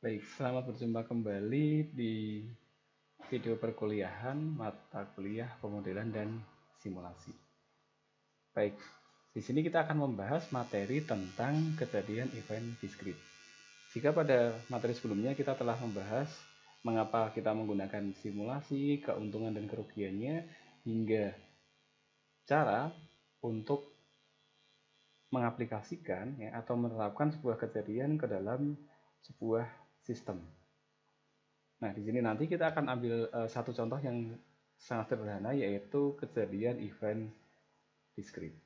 Baik, selamat berjumpa kembali di video perkuliahan mata kuliah pemodelan dan simulasi. Baik, di sini kita akan membahas materi tentang kejadian event discrete. Jika pada materi sebelumnya kita telah membahas mengapa kita menggunakan simulasi, keuntungan dan kerugiannya, hingga cara untuk mengaplikasikan atau menerapkan sebuah kejadian ke dalam sebuah sistem. Nah, di sini nanti kita akan ambil satu contoh yang sangat sederhana, yaitu kejadian event discrete.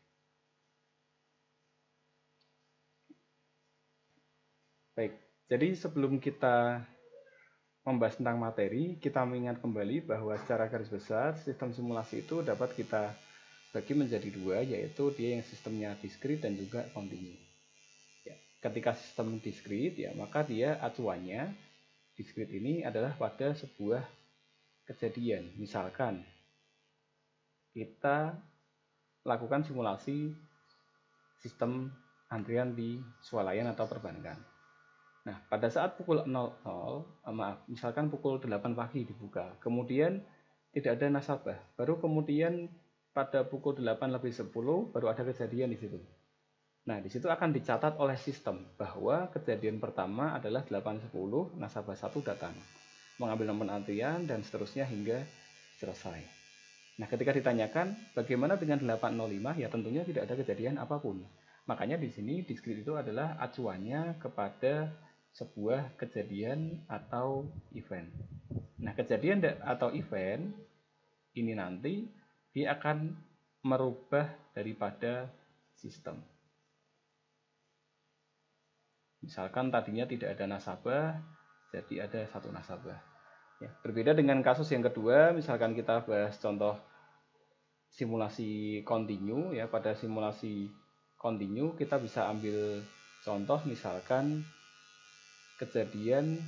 Baik, jadi sebelum kita membahas tentang materi, kita mengingat kembali bahwa secara garis besar sistem simulasi itu dapat kita bagi menjadi dua, yaitu dia yang sistemnya discrete dan juga kontinu. Ya, ketika sistem discrete, ya maka dia acuannya discrete ini adalah pada sebuah kejadian. Misalkan kita lakukan simulasi sistem antrian di swalayan atau perbankan. Nah, pada saat pukul 00, misalkan pukul 8 pagi dibuka, kemudian tidak ada nasabah, baru kemudian pada pukul 8 lebih 10 baru ada kejadian di situ. Nah, di situ akan dicatat oleh sistem bahwa kejadian pertama adalah 8.10, nasabah 1 datang, mengambil nomor antrian dan seterusnya hingga selesai. Nah, ketika ditanyakan bagaimana dengan 8.05, ya tentunya tidak ada kejadian apapun. Makanya di sini discrete itu adalah acuannya kepada sebuah kejadian atau event. Nah, kejadian atau event ini nanti dia akan merubah daripada sistem. Misalkan tadinya tidak ada nasabah, jadi ada satu nasabah. Ya, berbeda dengan kasus yang kedua, misalkan kita bahas contoh simulasi kontinu. Ya, pada simulasi kontinu kita bisa ambil contoh misalkan kejadian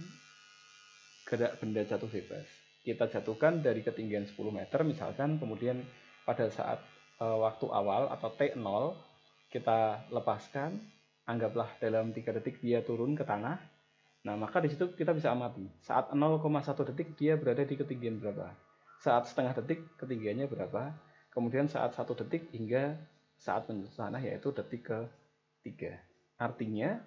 gerak benda jatuh bebas. Kita jatuhkan dari ketinggian 10 meter misalkan, kemudian pada saat waktu awal atau T0 kita lepaskan, anggaplah dalam 3 detik dia turun ke tanah. Nah, maka di situ kita bisa amati. Saat 0,1 detik dia berada di ketinggian berapa? Saat setengah detik ketinggiannya berapa? Kemudian saat 1 detik hingga saat menyentuh tanah, yaitu detik ke-3. Artinya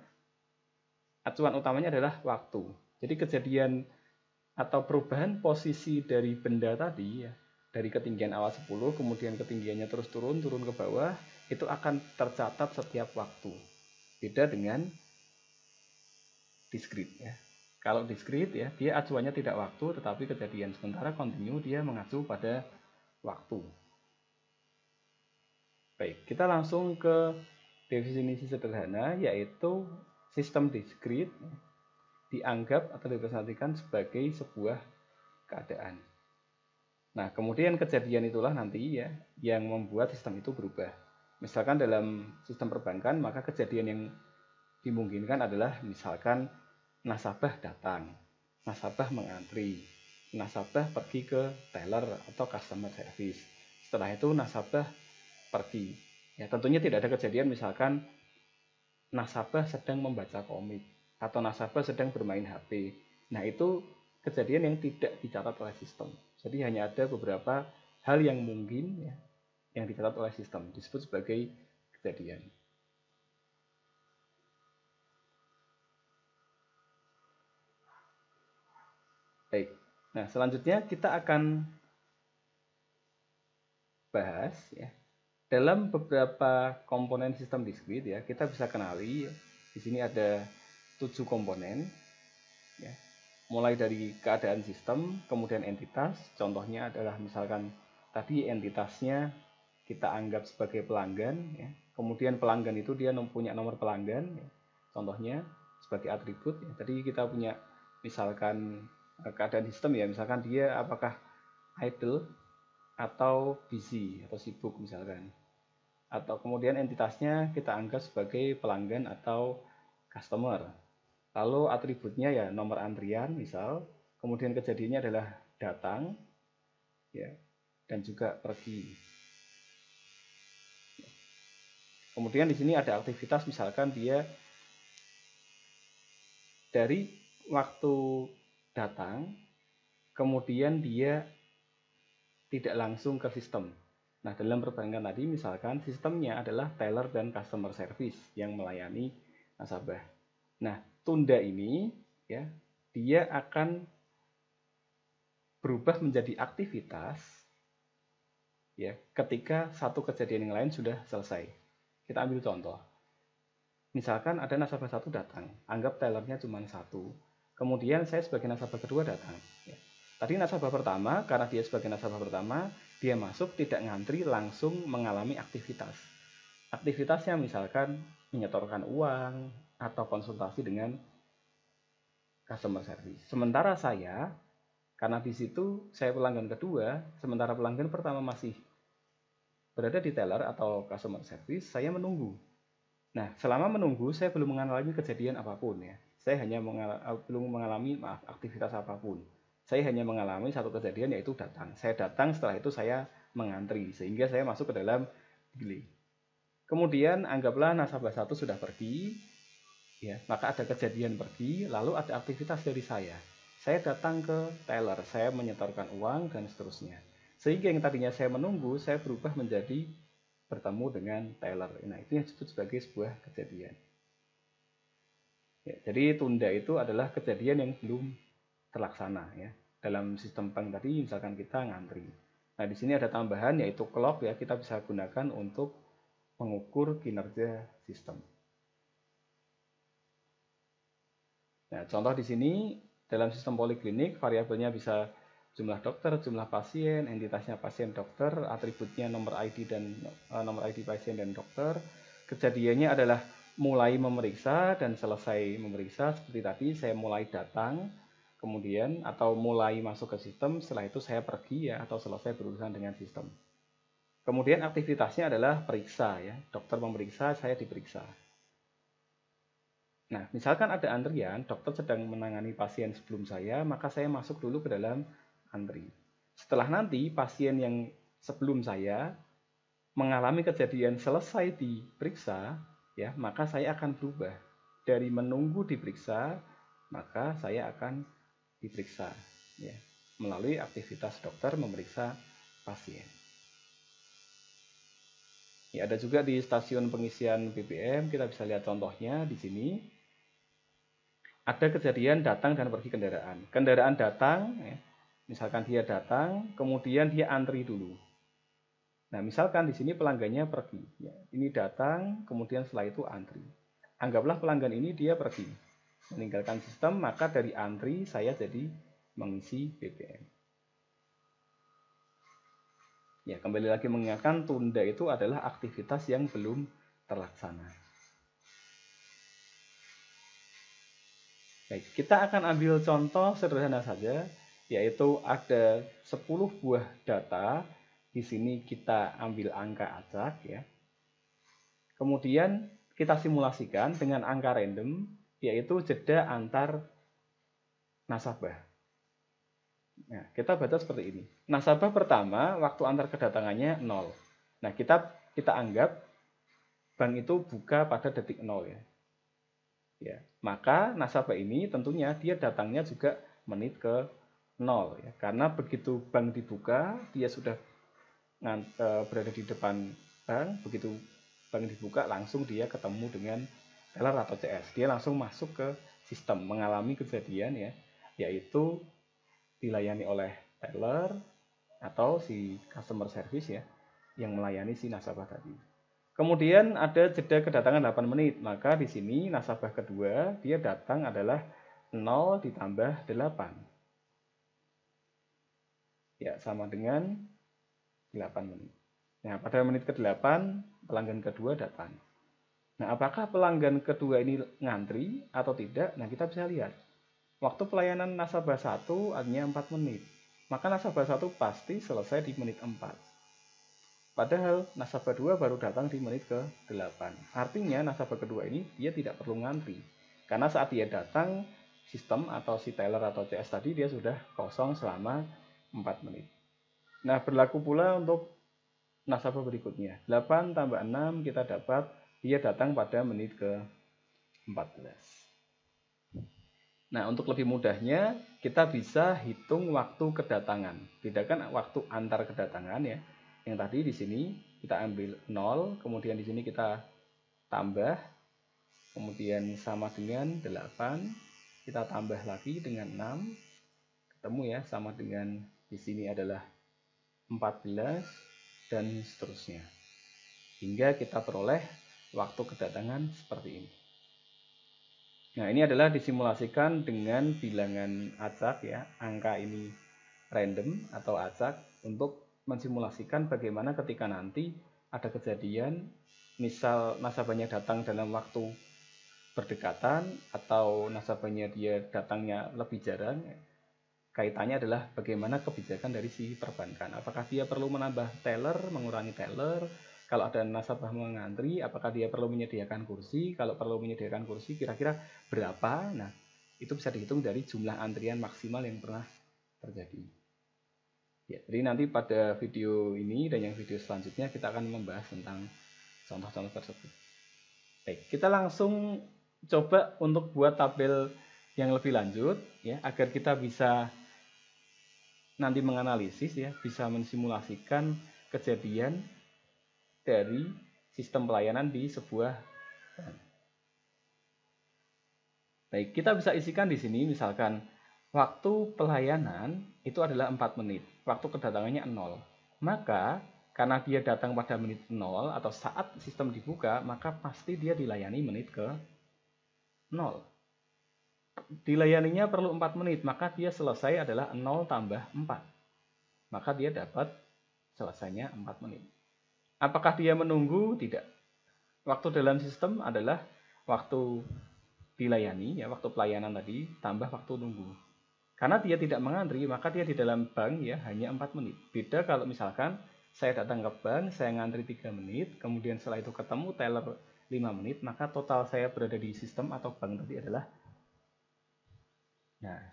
acuan utamanya adalah waktu. Jadi kejadian atau perubahan posisi dari benda tadi, ya, dari ketinggian awal 10 kemudian ketinggiannya terus turun ke bawah, itu akan tercatat setiap waktu. Beda dengan discrete, ya. Kalau discrete, ya, dia acuannya tidak waktu tetapi kejadian, sementara kontinu dia mengacu pada waktu. Baik, kita langsung ke definisi sederhana, yaitu sistem discrete dianggap atau dipresentasikan sebagai sebuah keadaan. Nah, kemudian kejadian itulah nanti, ya, yang membuat sistem itu berubah. Misalkan dalam sistem perbankan, maka kejadian yang dimungkinkan adalah misalkan nasabah datang, nasabah mengantri, nasabah pergi ke teller atau customer service. Setelah itu nasabah pergi. Ya, tentunya tidak ada kejadian misalkan nasabah sedang membaca komik atau nasabah sedang bermain HP. Nah, itu kejadian yang tidak dicatat oleh sistem. Jadi hanya ada beberapa hal yang mungkin, ya, yang dicatat oleh sistem, disebut sebagai kejadian. Baik. Nah, selanjutnya kita akan bahas, ya, dalam beberapa komponen sistem discrete, ya, kita bisa kenali, ya, di sini ada 7 komponen, ya. Mulai dari keadaan sistem, kemudian entitas, contohnya adalah misalkan tadi entitasnya kita anggap sebagai pelanggan, ya. Kemudian pelanggan itu dia punya nomor pelanggan, ya. Contohnya sebagai atribut, ya. Tadi kita punya misalkan keadaan sistem, ya, misalkan dia apakah idle atau busy atau sibuk misalkan. Atau kemudian entitasnya kita anggap sebagai pelanggan atau customer. Lalu atributnya, ya, nomor antrian misal, kemudian kejadiannya adalah datang, ya, dan juga pergi. Kemudian di sini ada aktivitas, misalkan dia dari waktu datang, kemudian dia tidak langsung ke sistem. Nah, dalam perbankan tadi misalkan sistemnya adalah teller dan customer service yang melayani nasabah. Nah, tunda ini ya, dia akan berubah menjadi aktivitas ya ketika satu kejadian yang lain sudah selesai. Kita ambil contoh. Misalkan ada nasabah satu datang, anggap tellernya cuma satu. Kemudian saya sebagai nasabah kedua datang. Ya. Tadi nasabah pertama, karena dia sebagai nasabah pertama, dia masuk tidak ngantri, langsung mengalami aktivitas. Aktivitasnya misalkan menyetorkan uang atau konsultasi dengan customer service. Sementara saya, karena di situ saya pelanggan kedua, sementara pelanggan pertama masih berada di teller atau customer service, saya menunggu. Nah, selama menunggu saya belum mengalami kejadian apapun ya. Saya hanya belum mengalami aktivitas apapun. Saya hanya mengalami satu kejadian yaitu datang. Saya datang, setelah itu saya mengantri sehingga saya masuk ke dalam delay. Kemudian anggaplah nasabah satu sudah pergi, ya, maka ada kejadian pergi, lalu ada aktivitas dari saya. Saya datang ke teller, saya menyetorkan uang dan seterusnya. Sehingga yang tadinya saya menunggu, saya berubah menjadi bertemu dengan teller. Nah, itu yang disebut sebagai sebuah kejadian. Ya, jadi tunda itu adalah kejadian yang belum terlaksana ya. Dalam sistem bank tadi misalkan kita ngantri. Nah, di sini ada tambahan yaitu clock ya, kita bisa gunakan untuk mengukur kinerja sistem. Nah, contoh di sini dalam sistem poliklinik variabelnya bisa jumlah dokter, jumlah pasien, entitasnya pasien dokter, atributnya nomor ID dan nomor ID pasien dan dokter. Kejadiannya adalah mulai memeriksa dan selesai memeriksa seperti tadi saya mulai datang, kemudian atau mulai masuk ke sistem, setelah itu saya pergi ya atau selesai berurusan dengan sistem. Kemudian aktivitasnya adalah periksa ya, dokter memeriksa, saya diperiksa. Nah, misalkan ada antrian, dokter sedang menangani pasien sebelum saya, maka saya masuk dulu ke dalam antri. Setelah nanti pasien yang sebelum saya mengalami kejadian selesai diperiksa, ya, maka saya akan berubah dari menunggu diperiksa, maka saya akan diperiksa, ya, melalui aktivitas dokter memeriksa pasien. Ya, ada juga di stasiun pengisian BBM, kita bisa lihat contohnya di sini. Ada kejadian datang dan pergi kendaraan. Kendaraan datang, ya, misalkan dia datang, kemudian dia antri dulu. Nah, misalkan di sini pelanggannya pergi. Ya, ini datang, kemudian setelah itu antri. Anggaplah pelanggan ini dia pergi, meninggalkan sistem, maka dari antri saya jadi mengisi BBM. Ya, kembali lagi mengingatkan tunda itu adalah aktivitas yang belum terlaksana. Baik, kita akan ambil contoh sederhana saja, yaitu ada 10 buah data. Di sini kita ambil angka acak ya. Kemudian kita simulasikan dengan angka random, yaitu jeda antar nasabah. Nah, kita baca seperti ini. Nasabah pertama waktu antar kedatangannya 0. Nah, kita anggap bank itu buka pada detik 0 ya. Ya, maka nasabah ini tentunya dia datangnya juga menit ke 0 ya. Karena begitu bank dibuka, dia sudah berada di depan bank, begitu bank dibuka langsung dia ketemu dengan teller atau CS. Dia langsung masuk ke sistem, mengalami kejadian ya, yaitu dilayani oleh teller atau si customer service ya yang melayani si nasabah tadi. Kemudian ada jeda kedatangan 8 menit, maka di sini nasabah kedua dia datang adalah 0 ditambah 8. Ya, sama dengan 8 menit. Nah, pada menit ke-8 pelanggan kedua datang. Nah, apakah pelanggan kedua ini ngantri atau tidak? Nah, kita bisa lihat. Waktu pelayanan nasabah 1 hanya 4 menit. Maka nasabah 1 pasti selesai di menit 4. Padahal nasabah 2 baru datang di menit ke-8. Artinya nasabah kedua ini dia tidak perlu ngantri. Karena saat dia datang, sistem atau si teller atau CS tadi dia sudah kosong selama 4 menit. Nah, berlaku pula untuk nasabah berikutnya. 8 tambah 6 kita dapat dia datang pada menit ke-14. Nah, untuk lebih mudahnya, kita bisa hitung waktu kedatangan. Bedakan waktu antar kedatangan ya. Yang tadi di sini kita ambil 0, kemudian di sini kita tambah, kemudian sama dengan 8, kita tambah lagi dengan 6, ketemu ya, sama dengan di sini adalah 14, dan seterusnya. Hingga kita peroleh waktu kedatangan seperti ini. Nah, ini adalah disimulasikan dengan bilangan acak ya, angka ini random atau acak untuk mensimulasikan bagaimana ketika nanti ada kejadian, misal nasabahnya datang dalam waktu berdekatan atau nasabahnya dia datangnya lebih jarang. Kaitannya adalah bagaimana kebijakan dari si perbankan. Apakah dia perlu menambah teller, mengurangi teller? Kalau ada nasabah mengantri, apakah dia perlu menyediakan kursi? Kalau perlu menyediakan kursi, kira-kira berapa? Nah, itu bisa dihitung dari jumlah antrian maksimal yang pernah terjadi. Ya, jadi nanti pada video ini dan yang video selanjutnya kita akan membahas tentang contoh-contoh tersebut. Baik, kita langsung coba untuk buat tabel yang lebih lanjut ya, agar kita bisa nanti menganalisis ya, bisa mensimulasikan kejadian dari sistem pelayanan di sebuah bank. Baik, kita bisa isikan di sini misalkan waktu pelayanan itu adalah 4 menit, waktu kedatangannya 0. Maka karena dia datang pada menit 0 atau saat sistem dibuka, maka pasti dia dilayani menit ke 0. Dilayaninya perlu 4 menit, maka dia selesai adalah 0 tambah 4. Maka dia dapat selesainya 4 menit. Apakah dia menunggu? Tidak. Waktu dalam sistem adalah waktu dilayani, ya, waktu pelayanan tadi, tambah waktu nunggu. Karena dia tidak mengantri, maka dia di dalam bank ya hanya 4 menit. Beda kalau misalkan saya datang ke bank, saya ngantri 3 menit, kemudian setelah itu ketemu teller 5 menit, maka total saya berada di sistem atau bank tadi adalah, nah,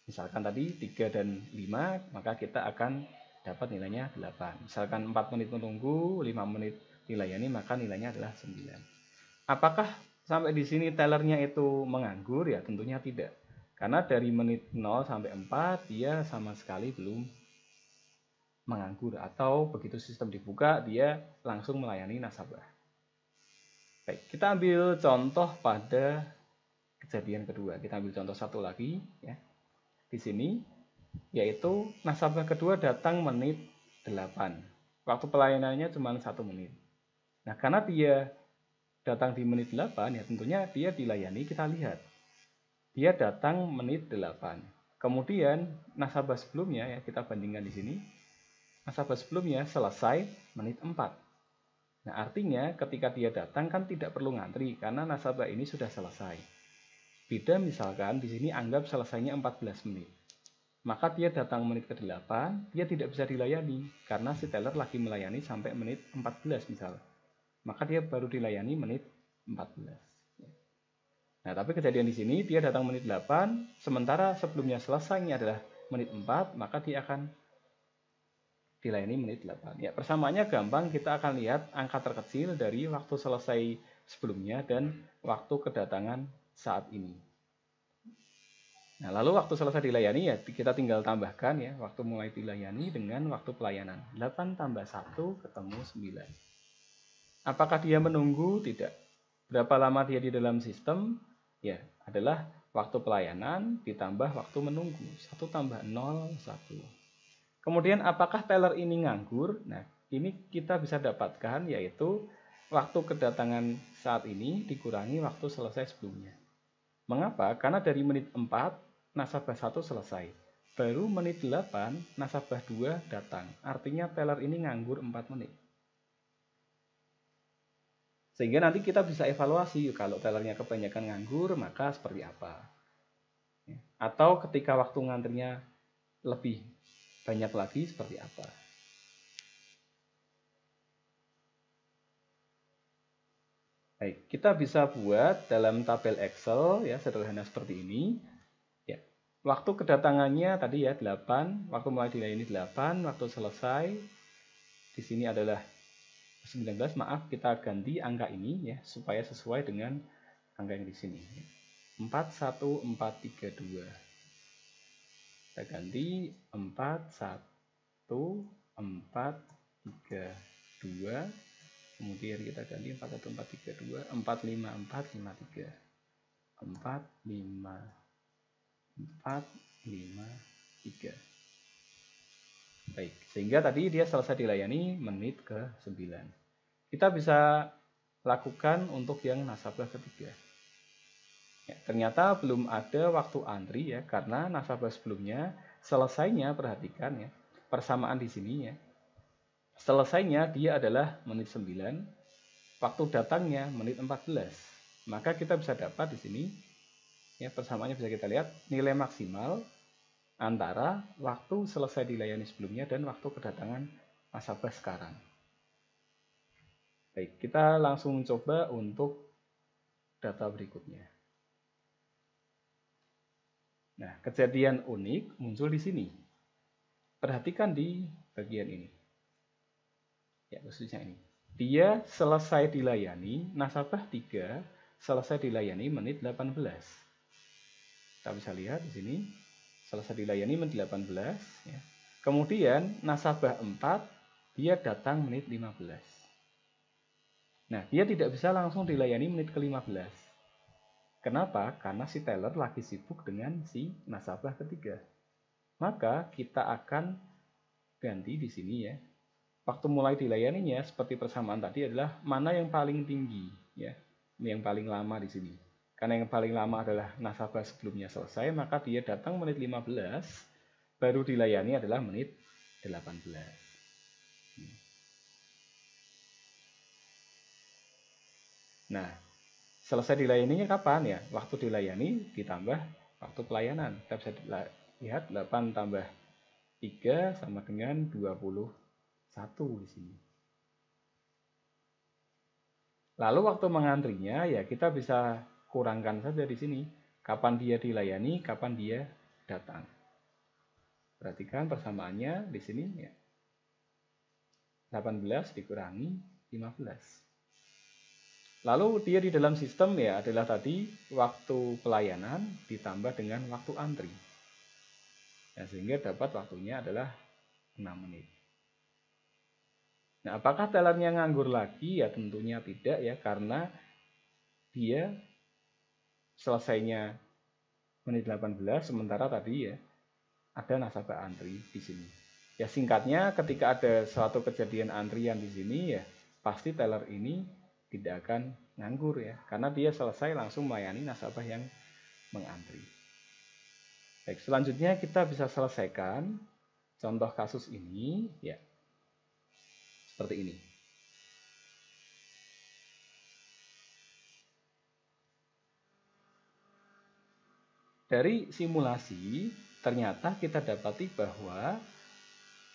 misalkan tadi 3 dan 5, maka kita akan dapat nilainya 8. Misalkan 4 menit menunggu, 5 menit dilayani, maka nilainya adalah 9. Apakah sampai di sini tellernya itu menganggur? Ya tentunya tidak. Karena dari menit 0 sampai 4 dia sama sekali belum menganggur, atau begitu sistem dibuka dia langsung melayani nasabah. Baik, kita ambil contoh pada kejadian kedua. Kita ambil contoh satu lagi ya. Di sini yaitu nasabah kedua datang menit 8. Waktu pelayanannya cuma 1 menit. Nah, karena dia datang di menit 8 ya tentunya dia dilayani, kita lihat. Dia datang menit 8. Kemudian nasabah sebelumnya ya kita bandingkan di sini. Nasabah sebelumnya selesai menit 4. Nah, artinya ketika dia datang kan tidak perlu ngantri karena nasabah ini sudah selesai. Beda misalkan di sini anggap selesainya 14 menit. Maka dia datang menit ke-8, dia tidak bisa dilayani karena si teller lagi melayani sampai menit 14 misal. Maka dia baru dilayani menit 14. Nah, tapi kejadian di sini dia datang menit 8, sementara sebelumnya selesainya adalah menit 4, maka dia akan dilayani menit 8. Ya, persamaannya gampang, kita akan lihat angka terkecil dari waktu selesai sebelumnya dan waktu kedatangan saat ini. Nah, lalu waktu selesai dilayani ya kita tinggal tambahkan ya, waktu mulai dilayani dengan waktu pelayanan. 8 tambah 1 ketemu 9. Apakah dia menunggu? Tidak. Berapa lama dia di dalam sistem? Ya, adalah waktu pelayanan ditambah waktu menunggu. 1 tambah 0, 1. Kemudian apakah teller ini nganggur? Nah, ini kita bisa dapatkan yaitu waktu kedatangan saat ini dikurangi waktu selesai sebelumnya. Mengapa? Karena dari menit 4 nasabah 1 selesai. Baru menit 8 nasabah 2 datang. Artinya teller ini nganggur 4 menit. Sehingga nanti kita bisa evaluasi kalau tellernya kebanyakan nganggur maka seperti apa. Atau ketika waktu ngantrinya lebih banyak lagi seperti apa. Baik, kita bisa buat dalam tabel Excel ya sederhana seperti ini. Ya. Waktu kedatangannya tadi ya 8, waktu mulai dilayani 8, waktu selesai di sini adalah 19. Maaf, kita ganti angka ini ya supaya sesuai dengan angka yang di sini. 41432. Kita ganti 41432. Kemudian kita ganti 41432, 45453. 45453. Baik, sehingga tadi dia selesai dilayani menit ke-9. Kita bisa lakukan untuk yang nasabah ketiga. Ya, ternyata belum ada waktu antri ya, karena nasabah sebelumnya selesainya, perhatikan ya, persamaan di sini ya. Selesainya dia adalah menit 9, waktu datangnya menit 14. Maka kita bisa dapat di sini ya, persamaannya bisa kita lihat nilai maksimal antara waktu selesai dilayani sebelumnya dan waktu kedatangan nasabah sekarang. Baik, kita langsung coba untuk data berikutnya. Nah, kejadian unik muncul di sini. Perhatikan di bagian ini. Ya, khususnya ini. Dia selesai dilayani, nasabah 3 selesai dilayani menit 18. Kita bisa lihat di sini, selesai dilayani menit 18. Ya. Kemudian nasabah 4, dia datang menit 15. Nah, dia tidak bisa langsung dilayani menit ke-15. Kenapa? Karena si teller lagi sibuk dengan si nasabah ketiga. Maka kita akan ganti di sini ya. Waktu mulai dilayaninya seperti persamaan tadi adalah mana yang paling tinggi ya. Ini yang paling lama di sini. Karena yang paling lama adalah nasabah sebelumnya selesai, maka dia datang menit 15, baru dilayani adalah menit 18. Nah, selesai dilayaninya kapan ya? Waktu dilayani ditambah waktu pelayanan. Kita bisa lihat 8 tambah 3 sama dengan 21 di sini. Lalu waktu mengantrinya ya kita bisa kurangkan saja di sini. Kapan dia dilayani, kapan dia datang. Perhatikan persamaannya di sini ya. 18 dikurangi 15. Lalu dia di dalam sistem ya adalah tadi waktu pelayanan ditambah dengan waktu antri. Ya, sehingga dapat waktunya adalah 6 menit. Nah, apakah tellernya nganggur lagi? Ya tentunya tidak ya, karena dia selesainya menit 18, sementara tadi ya ada nasabah antri di sini. Ya singkatnya, ketika ada suatu kejadian antrian di sini ya pasti teller ini tidak akan nganggur ya, karena dia selesai langsung melayani nasabah yang mengantri. Baik, selanjutnya kita bisa selesaikan contoh kasus ini ya seperti ini. Dari simulasi ternyata kita dapati bahwa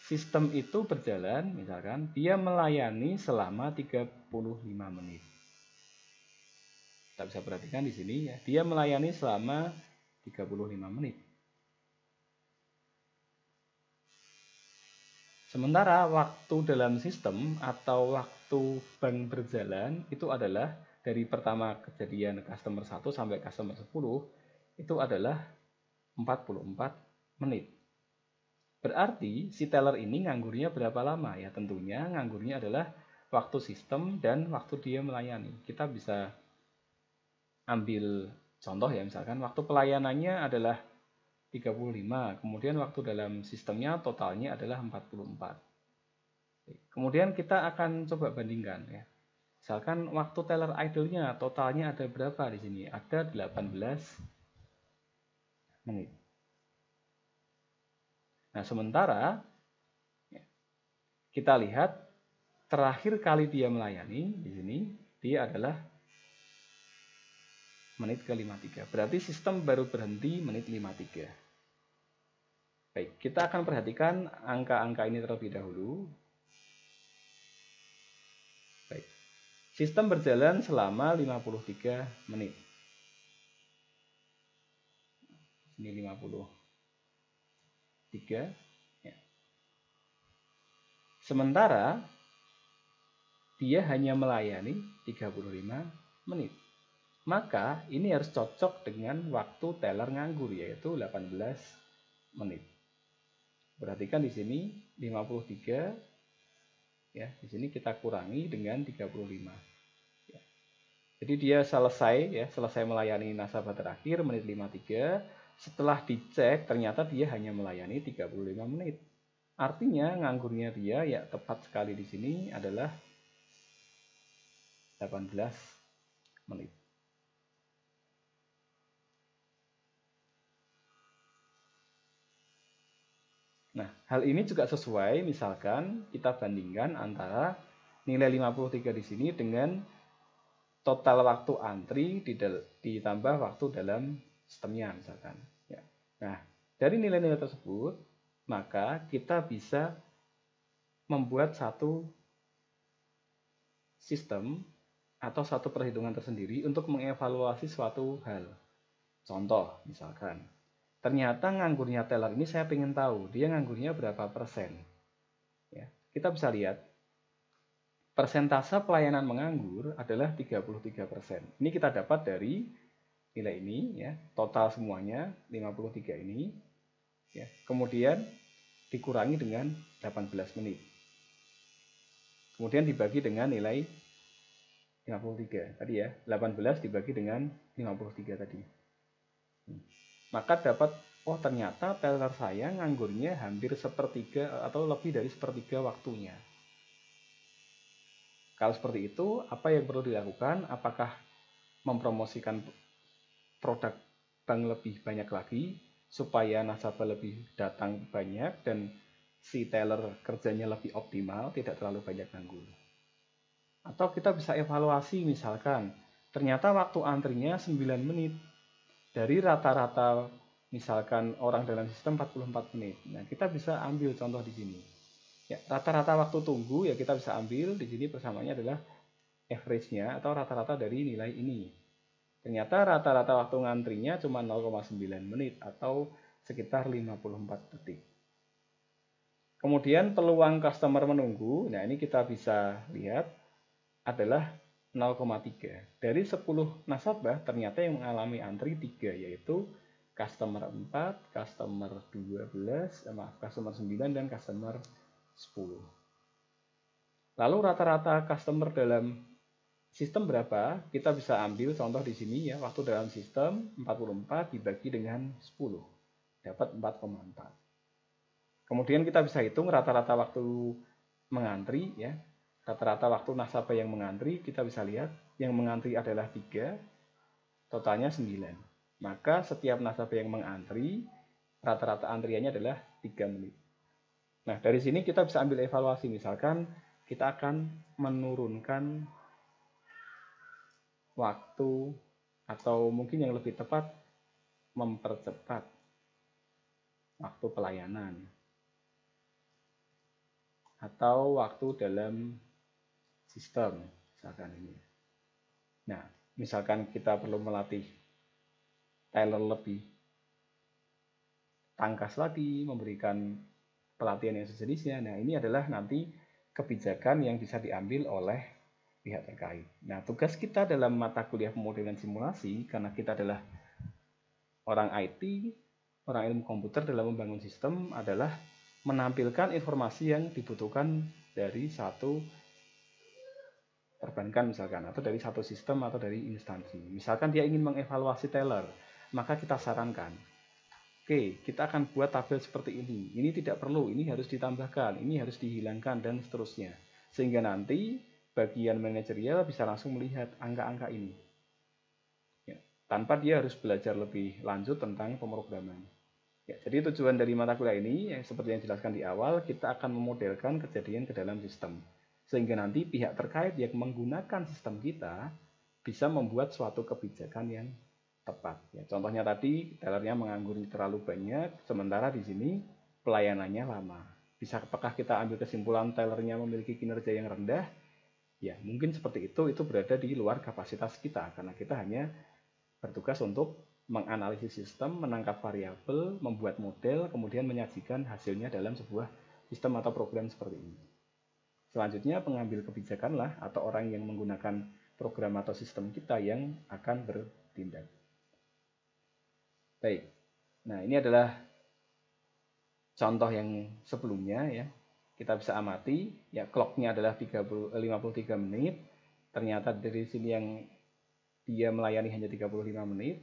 sistem itu berjalan, misalkan dia melayani selama 35 menit. Kita bisa perhatikan di sini ya, dia melayani selama 35 menit. Sementara waktu dalam sistem atau waktu bank berjalan itu adalah dari pertama kejadian customer 1 sampai customer 10 itu adalah 44 menit. Berarti si teller ini nganggurnya berapa lama ya? Tentunya nganggurnya adalah waktu sistem dan waktu dia melayani. Kita bisa ambil contoh ya, misalkan waktu pelayanannya adalah 35, kemudian waktu dalam sistemnya totalnya adalah 44. Kemudian kita akan coba bandingkan ya. Misalkan waktu teller idle-nya totalnya ada berapa di sini? Ada 18 menit. Nah, sementara kita lihat terakhir kali dia melayani di sini dia adalah menit ke-53. Berarti sistem baru berhenti menit 53. Baik, kita akan perhatikan angka-angka ini terlebih dahulu. Baik. Sistem berjalan selama 53 menit. Ini 53. Ya. Sementara dia hanya melayani 35 menit. Maka ini harus cocok dengan waktu teller nganggur, yaitu 18 menit. Perhatikan di sini 53, ya, di sini kita kurangi dengan 35. Ya. Jadi dia selesai melayani nasabah terakhir menit 53. Setelah dicek ternyata dia hanya melayani 35 menit. Artinya nganggurnya dia ya tepat sekali di sini adalah 18 menit. Nah, hal ini juga sesuai misalkan kita bandingkan antara nilai 53 di sini dengan total waktu antri ditambah waktu dalam sistemnya misalkan. Ya. Nah, dari nilai-nilai tersebut, maka kita bisa membuat satu sistem atau satu perhitungan tersendiri untuk mengevaluasi suatu hal. Contoh, misalkan, ternyata nganggurnya teller ini saya ingin tahu, dia nganggurnya berapa persen. Ya, kita bisa lihat, persentase pelayanan menganggur adalah 33%. Ini kita dapat dari nilai ini, ya, total semuanya 53 ini, ya, kemudian dikurangi dengan 18 menit. Kemudian dibagi dengan nilai 53 tadi ya, 18 dibagi dengan 53 tadi. Maka dapat, oh ternyata teller saya nganggurnya hampir sepertiga atau lebih dari sepertiga waktunya. Kalau seperti itu, apa yang perlu dilakukan? Apakah mempromosikan produk bank lebih banyak lagi supaya nasabah lebih datang banyak dan si teller kerjanya lebih optimal, tidak terlalu banyak nganggur? Atau kita bisa evaluasi misalkan, ternyata waktu antrinya 9 menit. Dari rata-rata misalkan orang dalam sistem 44 menit. Nah, kita bisa ambil contoh di sini. Ya, rata-rata waktu tunggu ya kita bisa ambil di sini persamaannya adalah average-nya atau rata-rata dari nilai ini. Ternyata rata-rata waktu ngantrinya cuma 0,9 menit atau sekitar 54 detik. Kemudian peluang customer menunggu, nah ini kita bisa lihat adalah 0,3. Dari 10 nasabah ternyata yang mengalami antri 3, yaitu customer 4, customer 12, customer 9 dan customer 10. Lalu rata-rata customer dalam sistem berapa? Kita bisa ambil contoh di sini ya, waktu dalam sistem 44 dibagi dengan 10, dapat 4,4. Kemudian kita bisa hitung rata-rata waktu mengantri ya. Rata-rata waktu nasabah yang mengantri, kita bisa lihat yang mengantri adalah 3, totalnya 9. Maka setiap nasabah yang mengantri, rata-rata antriannya adalah 3 menit. Nah, dari sini kita bisa ambil evaluasi. Misalkan kita akan menurunkan waktu atau mungkin yang lebih tepat mempercepat waktu pelayanan atau waktu dalam sistem misalkan ini. Nah, misalkan kita perlu melatih teller lebih tangkas lagi, memberikan pelatihan yang sejenisnya. Nah, ini adalah nanti kebijakan yang bisa diambil oleh pihak terkait. Nah, tugas kita dalam mata kuliah pemodelan simulasi, karena kita adalah orang IT, orang ilmu komputer dalam membangun sistem, adalah menampilkan informasi yang dibutuhkan dari satu perbankan misalkan, atau dari satu sistem atau dari instansi. Misalkan dia ingin mengevaluasi teller, maka kita sarankan, oke, kita akan buat tabel seperti ini. Ini tidak perlu, ini harus ditambahkan, ini harus dihilangkan, dan seterusnya. Sehingga nanti bagian manajerial bisa langsung melihat angka-angka ini. Ya, tanpa dia harus belajar lebih lanjut tentang pemrograman. Ya, jadi tujuan dari mata kuliah ini, seperti yang dijelaskan di awal, kita akan memodelkan kejadian ke dalam sistem. Sehingga nanti pihak terkait yang menggunakan sistem kita bisa membuat suatu kebijakan yang tepat. Ya, contohnya tadi, tellernya menganggur terlalu banyak, sementara di sini pelayanannya lama. Apakah kita ambil kesimpulan tellernya memiliki kinerja yang rendah? Ya, mungkin seperti itu berada di luar kapasitas kita, karena kita hanya bertugas untuk menganalisis sistem, menangkap variabel, membuat model, kemudian menyajikan hasilnya dalam sebuah sistem atau program seperti ini. Selanjutnya pengambil kebijakanlah atau orang yang menggunakan program atau sistem kita yang akan bertindak. Baik, nah ini adalah contoh yang sebelumnya ya. Kita bisa amati, ya clocknya adalah 53 menit. Ternyata dari sini yang dia melayani hanya 35 menit.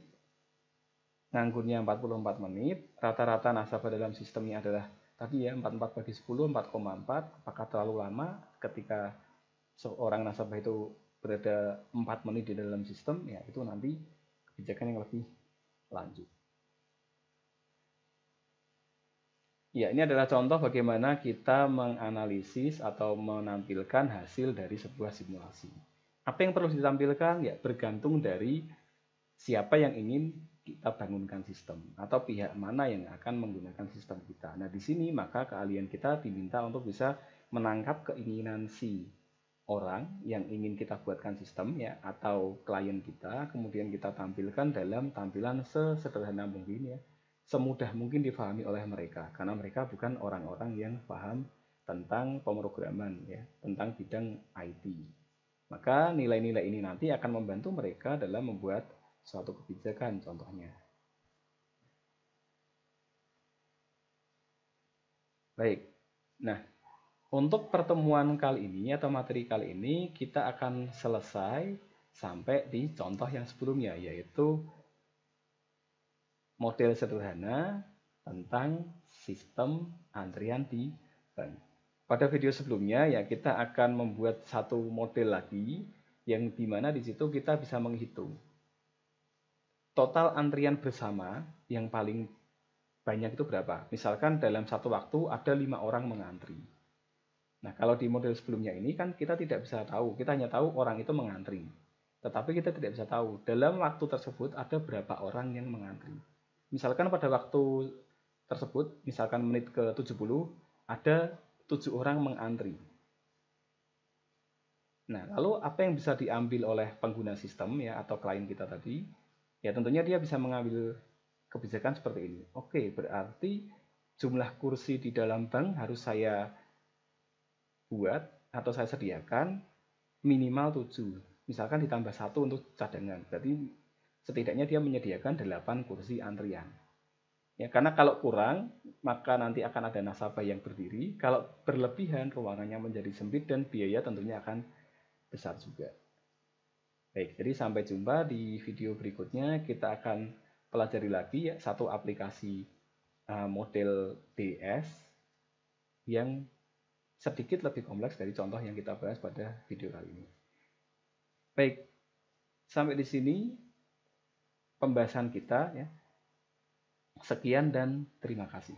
Nganggurnya 44 menit. Rata-rata nasabah dalam sistemnya adalah tadi ya 44 bagi 10, 4,4. Apakah terlalu lama ketika seorang nasabah itu berada 4 menit di dalam sistem? Ya itu nanti kebijakan yang lebih lanjut. Ya, ini adalah contoh bagaimana kita menganalisis atau menampilkan hasil dari sebuah simulasi. Apa yang perlu ditampilkan? Ya, bergantung dari siapa yang ingin kita bangunkan sistem atau pihak mana yang akan menggunakan sistem kita. Nah, di sini maka keahlian kita diminta untuk bisa menangkap keinginan si orang yang ingin kita buatkan sistem ya atau klien kita, kemudian kita tampilkan dalam tampilan sesederhana mungkin ya, semudah mungkin difahami oleh mereka karena mereka bukan orang-orang yang paham tentang pemrograman ya, tentang bidang IT. Maka nilai-nilai ini nanti akan membantu mereka dalam membuat suatu kebijakan contohnya. Baik. Nah, untuk pertemuan kali ini atau materi kali ini kita akan selesai sampai di contoh yang sebelumnya yaitu model sederhana tentang sistem antrian di bank. Pada video sebelumnya ya kita akan membuat satu model lagi yang dimana di situ kita bisa menghitung total antrian bersama yang paling banyak itu berapa. Misalkan dalam satu waktu ada 5 orang mengantri. Nah kalau di model sebelumnya ini kan kita tidak bisa tahu, kita hanya tahu orang itu mengantri. Tetapi kita tidak bisa tahu dalam waktu tersebut ada berapa orang yang mengantri. Misalkan pada waktu tersebut, misalkan menit ke 70, ada 7 orang mengantri. Nah, lalu apa yang bisa diambil oleh pengguna sistem ya atau klien kita tadi? Ya tentunya dia bisa mengambil kebijakan seperti ini. Oke, berarti jumlah kursi di dalam bank harus saya buat atau saya sediakan minimal 7. Misalkan ditambah 1 untuk cadangan. Berarti setidaknya dia menyediakan 8 kursi antrian. Ya, karena kalau kurang, maka nanti akan ada nasabah yang berdiri. Kalau berlebihan, ruangannya menjadi sempit dan biaya tentunya akan besar juga. Baik, jadi sampai jumpa di video berikutnya. Kita akan pelajari lagi ya, satu aplikasi model DS yang sedikit lebih kompleks dari contoh yang kita bahas pada video kali ini. Baik, sampai di sini pembahasan kita ya. Sekian dan terima kasih.